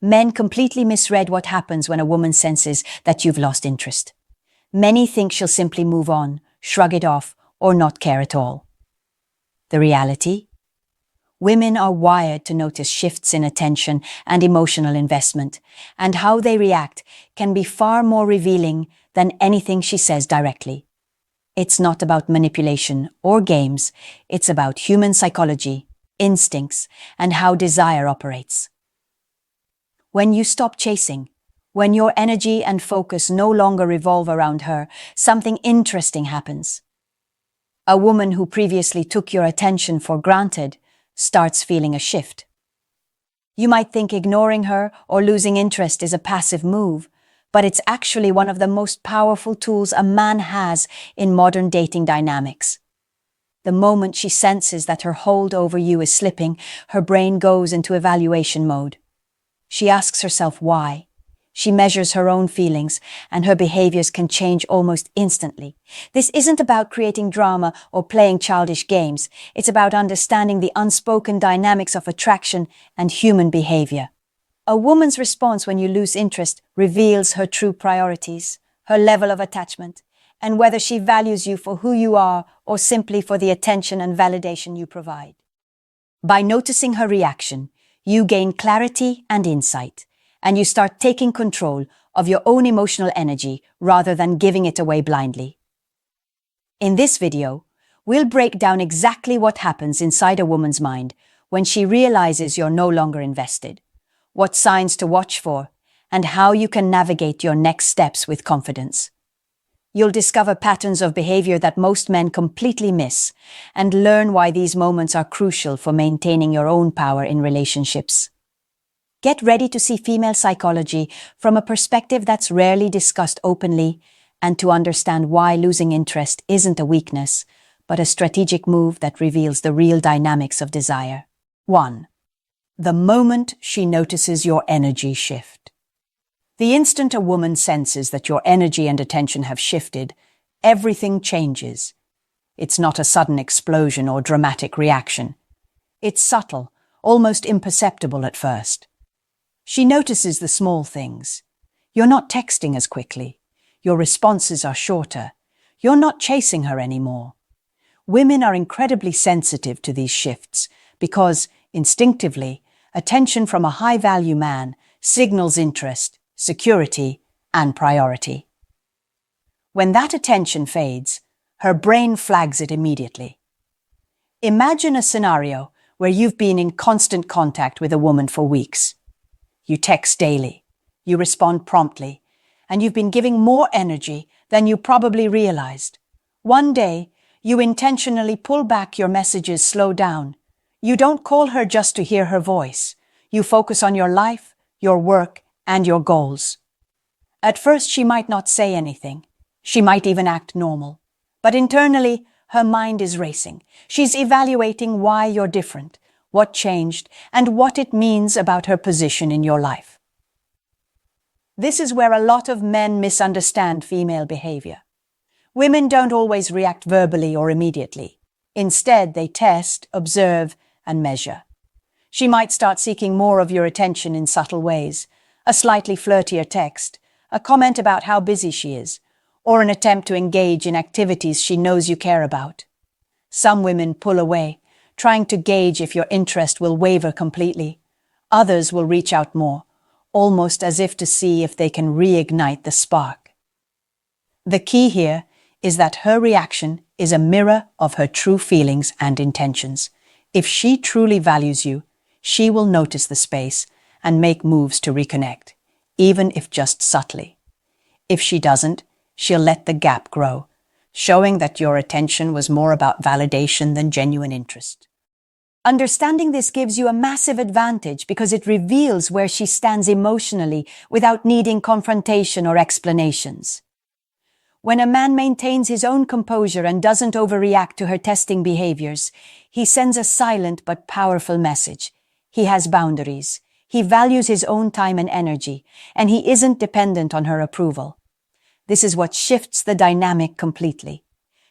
Men completely misread what happens when a woman senses that you've lost interest. Many think she'll simply move on, shrug it off, or not care at all. The reality? Women are wired to notice shifts in attention and emotional investment, and how they react can be far more revealing than anything she says directly. It's not about manipulation or games, it's about human psychology, instincts, and how desire operates. When you stop chasing, when your energy and focus no longer revolve around her, something interesting happens. A woman who previously took your attention for granted starts feeling a shift. You might think ignoring her or losing interest is a passive move, but it's actually one of the most powerful tools a man has in modern dating dynamics. The moment she senses that her hold over you is slipping, her brain goes into evaluation mode. She asks herself why. She measures her own feelings, and her behaviors can change almost instantly. This isn't about creating drama or playing childish games. It's about understanding the unspoken dynamics of attraction and human behavior. A woman's response when you lose interest reveals her true priorities, her level of attachment, and whether she values you for who you are or simply for the attention and validation you provide. By noticing her reaction, you gain clarity and insight, and you start taking control of your own emotional energy rather than giving it away blindly. In this video, we'll break down exactly what happens inside a woman's mind when she realizes you're no longer invested, what signs to watch for, and how you can navigate your next steps with confidence. You'll discover patterns of behavior that most men completely miss, and learn why these moments are crucial for maintaining your own power in relationships. Get ready to see female psychology from a perspective that's rarely discussed openly, and to understand why losing interest isn't a weakness, but a strategic move that reveals the real dynamics of desire. 1. The moment she notices your energy shift. The instant a woman senses that your energy and attention have shifted, everything changes. It's not a sudden explosion or dramatic reaction. It's subtle, almost imperceptible at first. She notices the small things. You're not texting as quickly. Your responses are shorter. You're not chasing her anymore. Women are incredibly sensitive to these shifts because, instinctively, attention from a high-value man signals interest, security, and priority. When that attention fades, her brain flags it immediately. Imagine a scenario where you've been in constant contact with a woman for weeks. You text daily, you respond promptly, and you've been giving more energy than you probably realized. One day, you intentionally pull back your messages, slow down. You don't call her just to hear her voice. You focus on your life, your work, and your goals. At first, she might not say anything. She might even act normal. But internally, her mind is racing. She's evaluating why you're different, what changed, and what it means about her position in your life. This is where a lot of men misunderstand female behavior. Women don't always react verbally or immediately. Instead, they test, observe, and measure. She might start seeking more of your attention in subtle ways, a slightly flirtier text, a comment about how busy she is, or an attempt to engage in activities she knows you care about. Some women pull away, trying to gauge if your interest will waver completely. Others will reach out more, almost as if to see if they can reignite the spark. The key here is that her reaction is a mirror of her true feelings and intentions. If she truly values you, she will notice the space and make moves to reconnect, even if just subtly. If she doesn't, she'll let the gap grow, showing that your attention was more about validation than genuine interest. Understanding this gives you a massive advantage because it reveals where she stands emotionally without needing confrontation or explanations. When a man maintains his own composure and doesn't overreact to her testing behaviors, he sends a silent but powerful message. He has boundaries. He values his own time and energy, and he isn't dependent on her approval. This is what shifts the dynamic completely.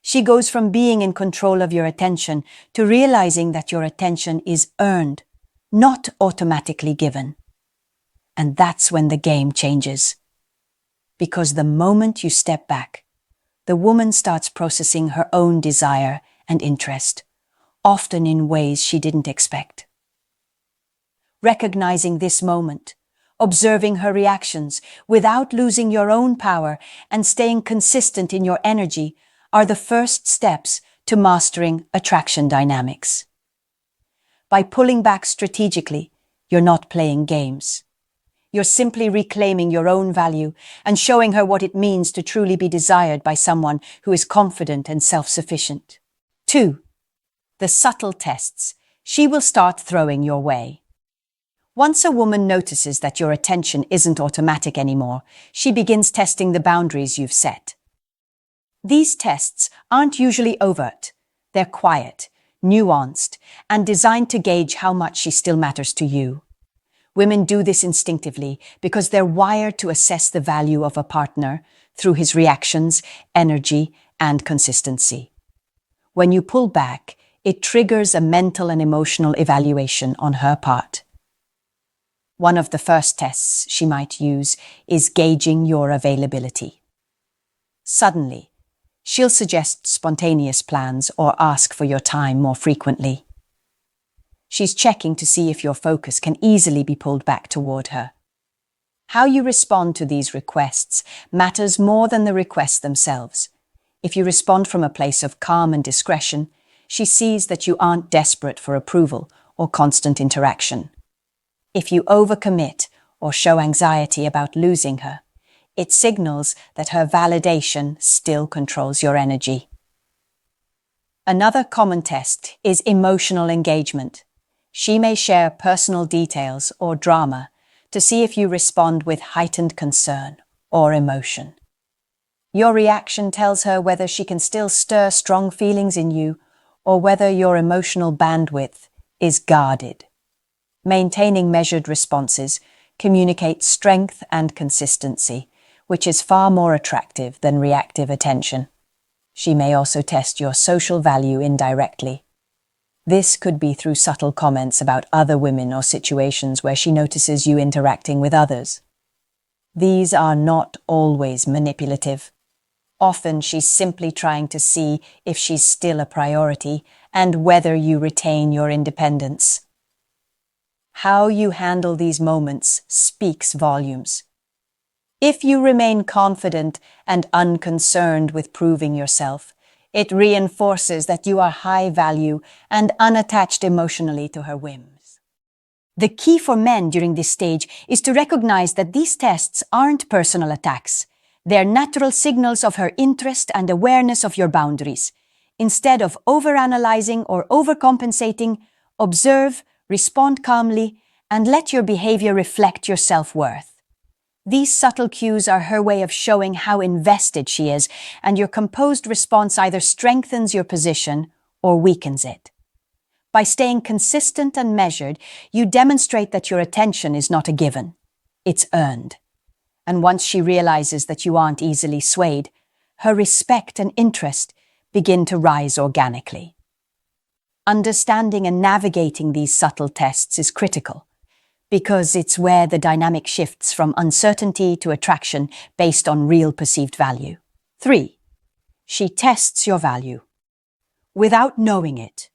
She goes from being in control of your attention to realizing that your attention is earned, not automatically given. And that's when the game changes. Because the moment you step back, the woman starts processing her own desire and interest, often in ways she didn't expect. Recognizing this moment, observing her reactions without losing your own power and staying consistent in your energy are the first steps to mastering attraction dynamics. By pulling back strategically, you're not playing games. You're simply reclaiming your own value and showing her what it means to truly be desired by someone who is confident and self-sufficient. 2. The subtle tests she will start throwing your way. Once a woman notices that your attention isn't automatic anymore, she begins testing the boundaries you've set. These tests aren't usually overt. They're quiet, nuanced, and designed to gauge how much she still matters to you. Women do this instinctively because they're wired to assess the value of a partner through his reactions, energy, and consistency. When you pull back, it triggers a mental and emotional evaluation on her part. One of the first tests she might use is gauging your availability. Suddenly, she'll suggest spontaneous plans or ask for your time more frequently. She's checking to see if your focus can easily be pulled back toward her. How you respond to these requests matters more than the requests themselves. If you respond from a place of calm and discretion, she sees that you aren't desperate for approval or constant interaction. If you overcommit or show anxiety about losing her, it signals that her validation still controls your energy. Another common test is emotional engagement. She may share personal details or drama to see if you respond with heightened concern or emotion. Your reaction tells her whether she can still stir strong feelings in you or whether your emotional bandwidth is guarded. Maintaining measured responses communicates strength and consistency, which is far more attractive than reactive attention. She may also test your social value indirectly. This could be through subtle comments about other women or situations where she notices you interacting with others. These are not always manipulative. Often she's simply trying to see if she's still a priority and whether you retain your independence. How you handle these moments speaks volumes. If you remain confident and unconcerned with proving yourself, it reinforces that you are high value and unattached emotionally to her whims. The key for men during this stage is to recognize that these tests aren't personal attacks. They're natural signals of her interest and awareness of your boundaries. Instead of overanalyzing or overcompensating, observe, respond calmly, and let your behavior reflect your self-worth. These subtle cues are her way of showing how invested she is, and your composed response either strengthens your position or weakens it. By staying consistent and measured, you demonstrate that your attention is not a given. It's earned. And once she realizes that you aren't easily swayed, her respect and interest begin to rise organically. Understanding and navigating these subtle tests is critical, because it's where the dynamic shifts from uncertainty to attraction based on real perceived value. 3. She tests your value without knowing it.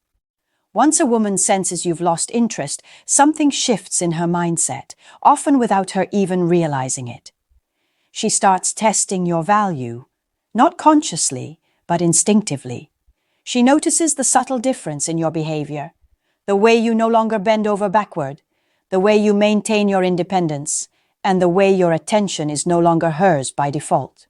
Once a woman senses you've lost interest, something shifts in her mindset, often without her even realizing it. She starts testing your value, not consciously, but instinctively. She notices the subtle difference in your behavior, the way you no longer bend over backward, the way you maintain your independence, and the way your attention is no longer hers by default.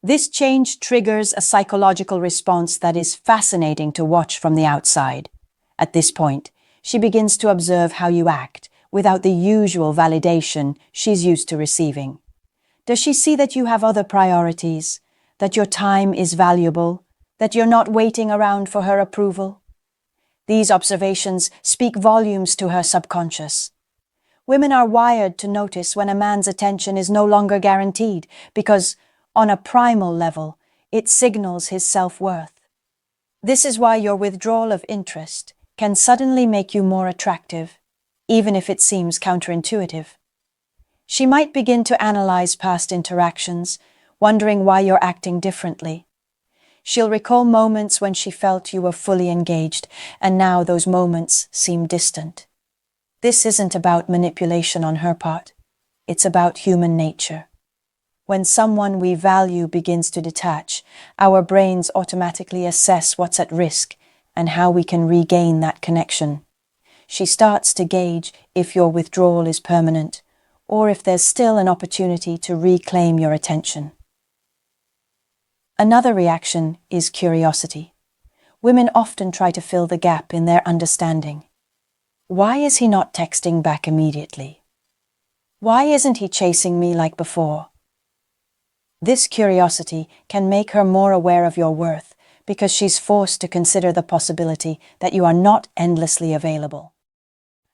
This change triggers a psychological response that is fascinating to watch from the outside. At this point, she begins to observe how you act without the usual validation she's used to receiving. Does she see that you have other priorities, that your time is valuable, that you're not waiting around for her approval? These observations speak volumes to her subconscious. Women are wired to notice when a man's attention is no longer guaranteed because, on a primal level, it signals his self-worth. This is why your withdrawal of interest can suddenly make you more attractive, even if it seems counterintuitive. She might begin to analyze past interactions, wondering why you're acting differently. She'll recall moments when she felt you were fully engaged, and now those moments seem distant. This isn't about manipulation on her part. It's about human nature. When someone we value begins to detach, our brains automatically assess what's at risk and how we can regain that connection. She starts to gauge if your withdrawal is permanent, or if there's still an opportunity to reclaim your attention. Another reaction is curiosity. Women often try to fill the gap in their understanding. Why is he not texting back immediately? Why isn't he chasing me like before? This curiosity can make her more aware of your worth because she's forced to consider the possibility that you are not endlessly available.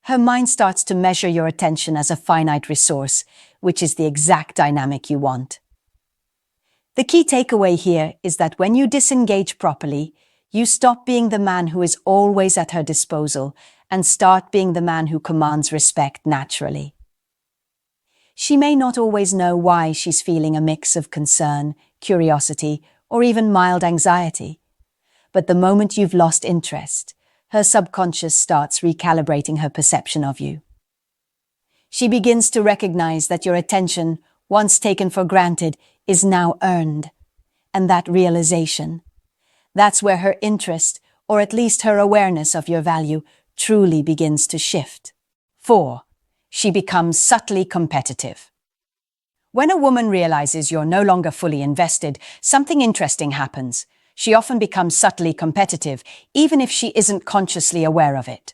Her mind starts to measure your attention as a finite resource, which is the exact dynamic you want. The key takeaway here is that when you disengage properly, you stop being the man who is always at her disposal and start being the man who commands respect naturally. She may not always know why she's feeling a mix of concern, curiosity, or even mild anxiety. But the moment you've lost interest, her subconscious starts recalibrating her perception of you. She begins to recognize that your attention, once taken for granted, is now earned. And that realization, that's where her interest, or at least her awareness of your value, truly begins to shift. 4. She becomes subtly competitive. When a woman realizes you're no longer fully invested, something interesting happens. She often becomes subtly competitive, even if she isn't consciously aware of it.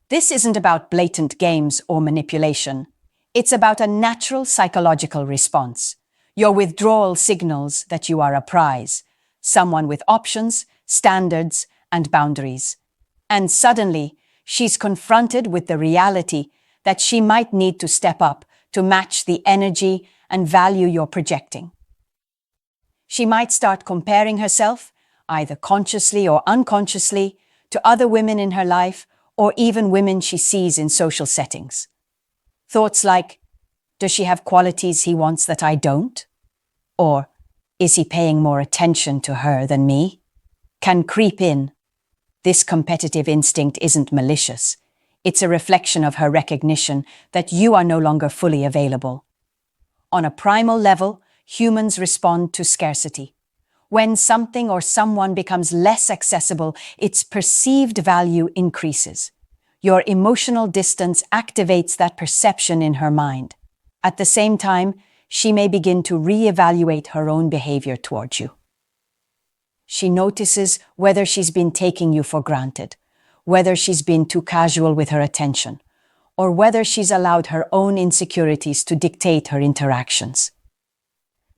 This isn't about blatant games or manipulation. It's about a natural psychological response. Your withdrawal signals that you are a prize, someone with options, standards, and boundaries. And suddenly, she's confronted with the reality that she might need to step up to match the energy and value you're projecting. She might start comparing herself, either consciously or unconsciously, to other women in her life or even women she sees in social settings. Thoughts like, does she have qualities he wants that I don't? Or, is he paying more attention to her than me? Can creep in. This competitive instinct isn't malicious. It's a reflection of her recognition that you are no longer fully available. On a primal level, humans respond to scarcity. When something or someone becomes less accessible, its perceived value increases. Your emotional distance activates that perception in her mind. At the same time, she may begin to reevaluate her own behavior towards you. She notices whether she's been taking you for granted, whether she's been too casual with her attention, or whether she's allowed her own insecurities to dictate her interactions.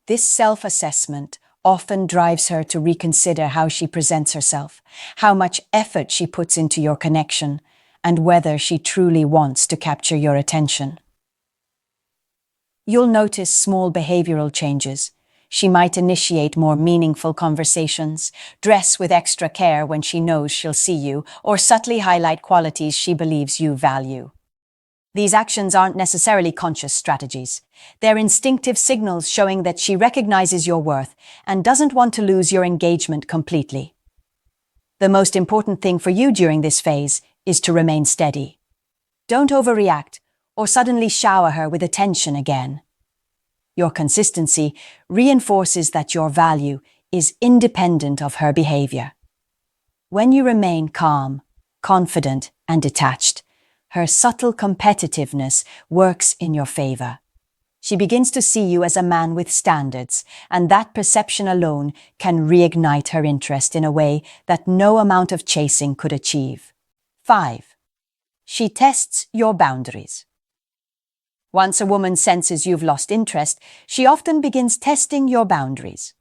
This self-assessment often drives her to reconsider how she presents herself, how much effort she puts into your connection, and whether she truly wants to capture your attention. You'll notice small behavioral changes. She might initiate more meaningful conversations, dress with extra care when she knows she'll see you, or subtly highlight qualities she believes you value. These actions aren't necessarily conscious strategies. They're instinctive signals showing that she recognizes your worth and doesn't want to lose your engagement completely. The most important thing for you during this phase is to remain steady. Don't overreact or suddenly shower her with attention again. Your consistency reinforces that your value is independent of her behavior. When you remain calm, confident, and detached, her subtle competitiveness works in your favor. She begins to see you as a man with standards, and that perception alone can reignite her interest in a way that no amount of chasing could achieve. 5. She tests your boundaries. Once a woman senses you've lost interest, she often begins testing your boundaries.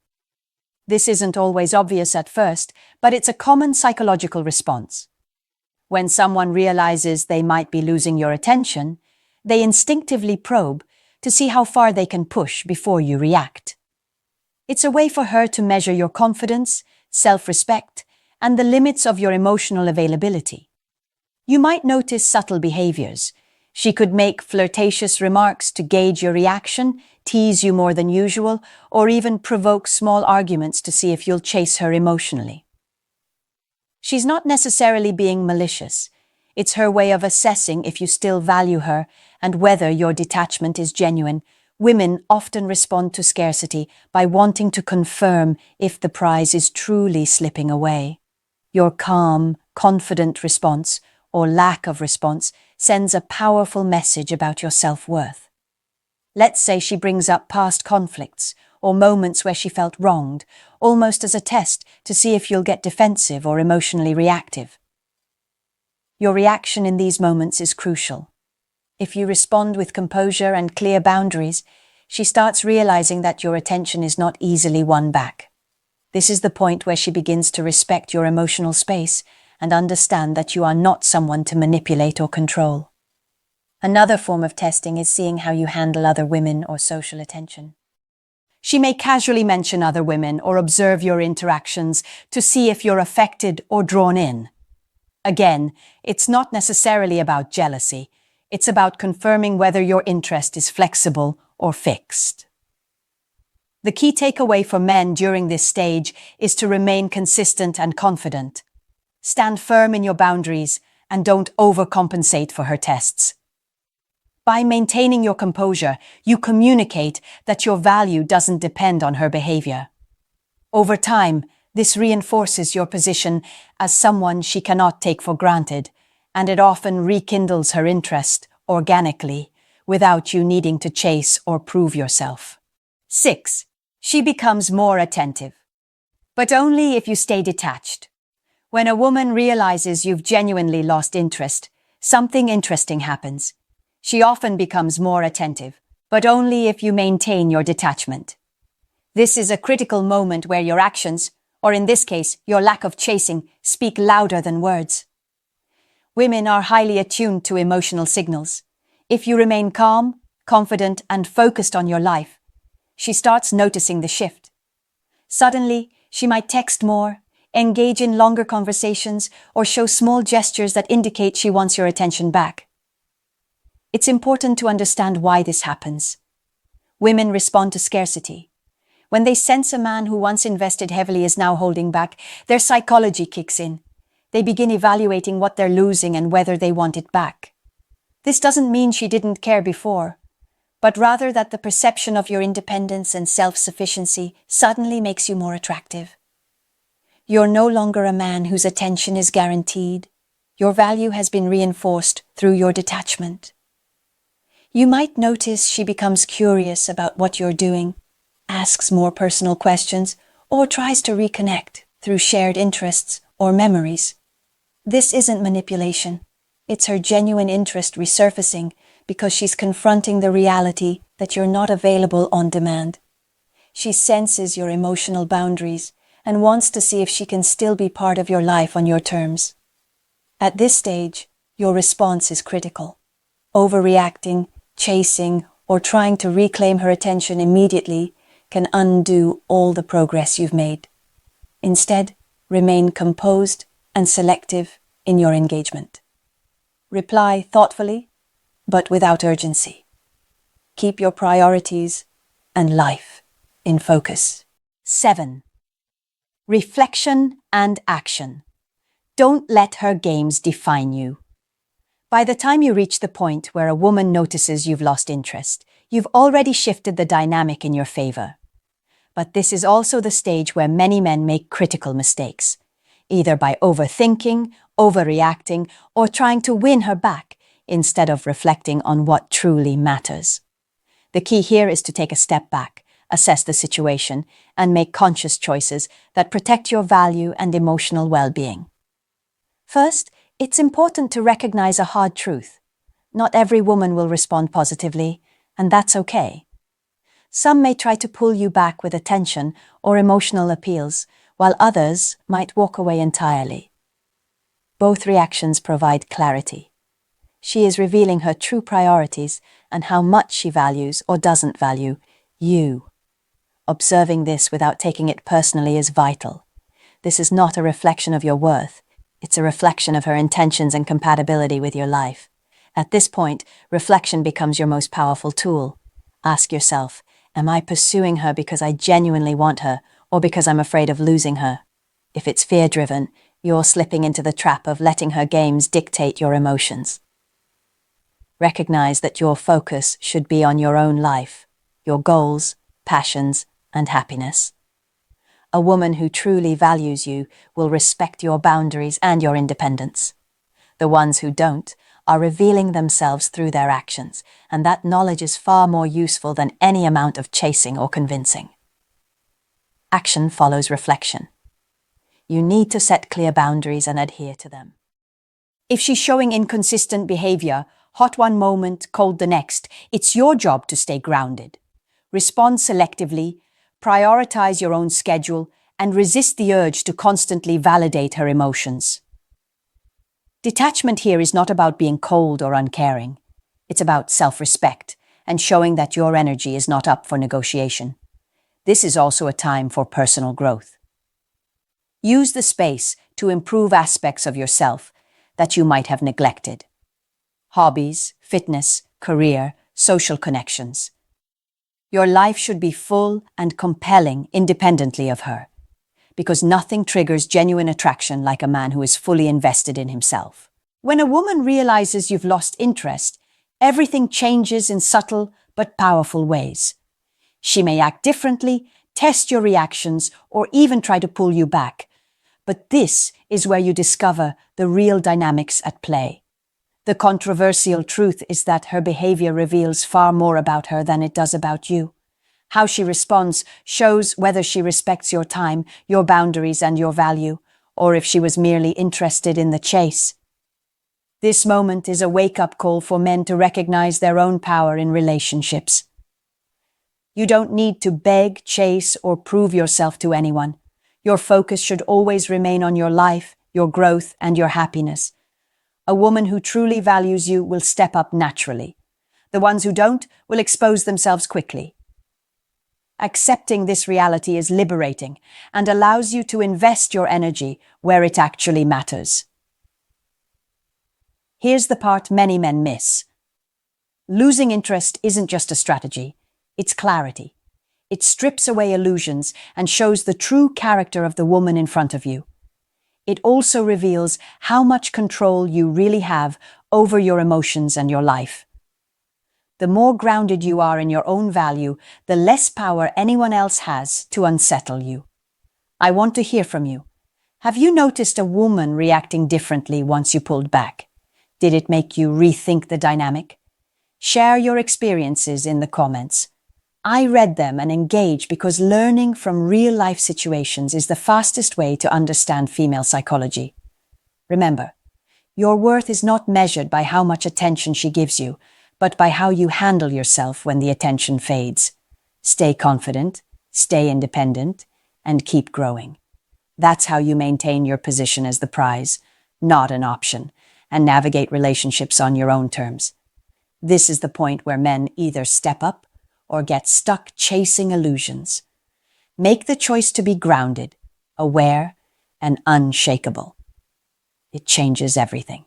This isn't always obvious at first, but it's a common psychological response. When someone realizes they might be losing your attention, they instinctively probe to see how far they can push before you react. It's a way for her to measure your confidence, self-respect, and the limits of your emotional availability. You might notice subtle behaviors, She could make flirtatious remarks to gauge your reaction, tease you more than usual, or even provoke small arguments to see if you'll chase her emotionally. She's not necessarily being malicious. It's her way of assessing if you still value her and whether your detachment is genuine. Women often respond to scarcity by wanting to confirm if the prize is truly slipping away. Your calm, confident response, or lack of response, sends a powerful message about your self-worth. Let's say she brings up past conflicts or moments where she felt wronged, almost as a test to see if you'll get defensive or emotionally reactive. Your reaction in these moments is crucial. If you respond with composure and clear boundaries, she starts realizing that your attention is not easily won back. This is the point where she begins to respect your emotional space and understand that you are not someone to manipulate or control. Another form of testing is seeing how you handle other women or social attention. She may casually mention other women or observe your interactions to see if you're affected or drawn in. Again, it's not necessarily about jealousy. It's about confirming whether your interest is flexible or fixed. The key takeaway for men during this stage is to remain consistent and confident. Stand firm in your boundaries and don't overcompensate for her tests. By maintaining your composure, you communicate that your value doesn't depend on her behavior. Over time, this reinforces your position as someone she cannot take for granted, and it often rekindles her interest organically, without you needing to chase or prove yourself. 6. She becomes more attentive. But only if you stay detached. When a woman realizes you've genuinely lost interest, something interesting happens. She often becomes more attentive, but only if you maintain your detachment. This is a critical moment where your actions, or in this case, your lack of chasing, speak louder than words. Women are highly attuned to emotional signals. If you remain calm, confident, and focused on your life, she starts noticing the shift. Suddenly, she might text more, engage in longer conversations, or show small gestures that indicate she wants your attention back. It's important to understand why this happens. Women respond to scarcity. When they sense a man who once invested heavily is now holding back, their psychology kicks in. They begin evaluating what they're losing and whether they want it back. This doesn't mean she didn't care before, but rather that the perception of your independence and self-sufficiency suddenly makes you more attractive. You're no longer a man whose attention is guaranteed. Your value has been reinforced through your detachment. You might notice she becomes curious about what you're doing, asks more personal questions, or tries to reconnect through shared interests or memories. This isn't manipulation. It's her genuine interest resurfacing because she's confronting the reality that you're not available on demand. She senses your emotional boundaries and wants to see if she can still be part of your life on your terms. At this stage, your response is critical. Overreacting, chasing, or trying to reclaim her attention immediately can undo all the progress you've made. Instead, remain composed and selective in your engagement. Reply thoughtfully, but without urgency. Keep your priorities and life in focus. 7. Reflection and action. Don't let her games define you. By the time you reach the point where a woman notices you've lost interest, you've already shifted the dynamic in your favor. But this is also the stage where many men make critical mistakes, either by overthinking, overreacting, or trying to win her back instead of reflecting on what truly matters. The key here is to take a step back, assess the situation, and make conscious choices that protect your value and emotional well-being. First, it's important to recognize a hard truth. Not every woman will respond positively, and that's okay. Some may try to pull you back with attention or emotional appeals, while others might walk away entirely. Both reactions provide clarity. She is revealing her true priorities and how much she values or doesn't value you. Observing this without taking it personally is vital. This is not a reflection of your worth. It's a reflection of her intentions and compatibility with your life. At this point, reflection becomes your most powerful tool. Ask yourself, am I pursuing her because I genuinely want her, or because I'm afraid of losing her? If it's fear-driven, you're slipping into the trap of letting her games dictate your emotions. Recognize that your focus should be on your own life, your goals, passions, and happiness. A woman who truly values you will respect your boundaries and your independence. The ones who don't are revealing themselves through their actions, and that knowledge is far more useful than any amount of chasing or convincing. Action follows reflection. You need to set clear boundaries and adhere to them. If she's showing inconsistent behavior, hot one moment, cold the next, it's your job to stay grounded. Respond selectively, prioritize your own schedule, and resist the urge to constantly validate her emotions. Detachment here is not about being cold or uncaring. It's about self-respect and showing that your energy is not up for negotiation. This is also a time for personal growth. Use the space to improve aspects of yourself that you might have neglected. Hobbies, fitness, career, social connections. Your life should be full and compelling independently of her, because nothing triggers genuine attraction like a man who is fully invested in himself. When a woman realizes you've lost interest, everything changes in subtle but powerful ways. She may act differently, test your reactions, or even try to pull you back. But this is where you discover the real dynamics at play. The controversial truth is that her behavior reveals far more about her than it does about you. How she responds shows whether she respects your time, your boundaries, and your value, or if she was merely interested in the chase. This moment is a wake-up call for men to recognize their own power in relationships. You don't need to beg, chase, or prove yourself to anyone. Your focus should always remain on your life, your growth, and your happiness. A woman who truly values you will step up naturally. The ones who don't will expose themselves quickly. Accepting this reality is liberating and allows you to invest your energy where it actually matters. Here's the part many men miss. Losing interest isn't just a strategy, it's clarity. It strips away illusions and shows the true character of the woman in front of you. It also reveals how much control you really have over your emotions and your life. The more grounded you are in your own value, the less power anyone else has to unsettle you. I want to hear from you. Have you noticed a woman reacting differently once you pulled back? Did it make you rethink the dynamic? Share your experiences in the comments. I read them and engage because learning from real-life situations is the fastest way to understand female psychology. Remember, your worth is not measured by how much attention she gives you, but by how you handle yourself when the attention fades. Stay confident, stay independent, and keep growing. That's how you maintain your position as the prize, not an option, and navigate relationships on your own terms. This is the point where men either step up or get stuck chasing illusions. Make the choice to be grounded, aware, and unshakable. It changes everything.